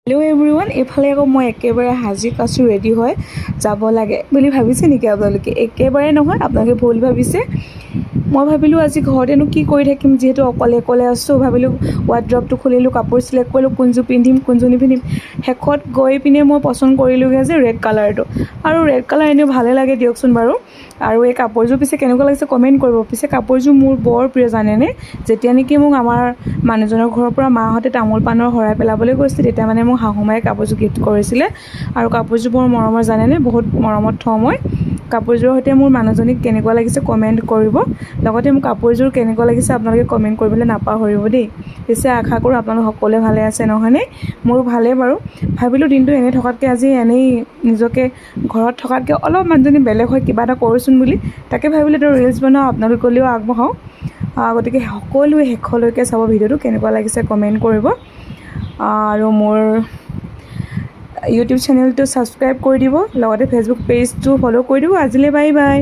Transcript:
Hello' everyone, এইফালে আকৌ মই একেবাৰে সাজি কাচি ৰেডি হৈ যাব লাগে বুলি ভাবিছে নেকি আপোনালোকে? একেবাৰে নহয়, আপোনালোকে ভুল ভাবিছে। মই ভাবিলোঁ আজি ঘৰতেনো কি কৰি থাকিম, যিহেতু অকলে আছোঁ। ভাবিলোঁ ৱাৰ্ড্ৰপটো খুলিলোঁ, কাপোৰ চিলেক্ট কৰিলোঁ, কোনযোৰ পিন্ধিম কোনযোৰ নিপিন্ধিম। শেষত গৈ পিনে মই পচন্দ কৰিলোঁগৈ যে ৰেড কালাৰটো। আৰু ৰেড কালাৰ এনেও ভালে লাগে দিয়কচোন বাৰু। আৰু এই কাপোৰযোৰ পিছে কেনেকুৱা লাগিছে কমেণ্ট কৰিব। পিছে কাপোৰযোৰ মোৰ বৰ প্ৰিয়, জানেনে? যেতিয়া নেকি মোক আমাৰ মানুহজনৰ ঘৰৰ পৰা মাহঁতে তামোল পাণৰ শৰাই পেলাবলৈ গৈছিলে, তেতিয়া মানে মোক শাহুমায়ে কাপোৰযোৰ গিফ্ট কৰিছিলে। আৰু কাপোৰযোৰ বৰ মৰমৰ, জানেনে? বহুত মৰমত থওঁ মই। কাপোৰযোৰৰ সৈতে মোৰ মানুহজনীক কেনেকুৱা লাগিছে কমেণ্ট কৰিব। লগতে মোৰ কাপোৰযোৰ কেনেকুৱা লাগিছে আপোনালোকে কমেণ্ট কৰিবলৈ নাপাহৰিব দেই। পিছে আশা কৰোঁ আপোনালোক সকলোৱে ভালে আছে, নহয়নে? মোৰো ভালেই বাৰু। ভাবিলোঁ দিনটো এনেই থকাতকৈ আজি এনেই নিজকে ঘৰত থকাতকৈ অলপ মানুহজনী বেলেগ হৈ কিবা এটা কৰোঁচোন বুলি। তাকে ভাবিলোঁ এটা ৰিলচ বনাওঁ, আপোনালোকলৈও আগবঢ়াওঁ। গতিকে সকলোৱে শেষলৈকে চাব ভিডিঅ'টো, কেনেকুৱা লাগিছে কমেণ্ট কৰিব। আৰু মোৰ ইউটিউব চেনেলটো ছাবস্ক্ৰাইব কৰি দিব, লগতে ফেচবুক পেজটো ফ'ল' কৰি দিব। আজিলৈ বাই বাই।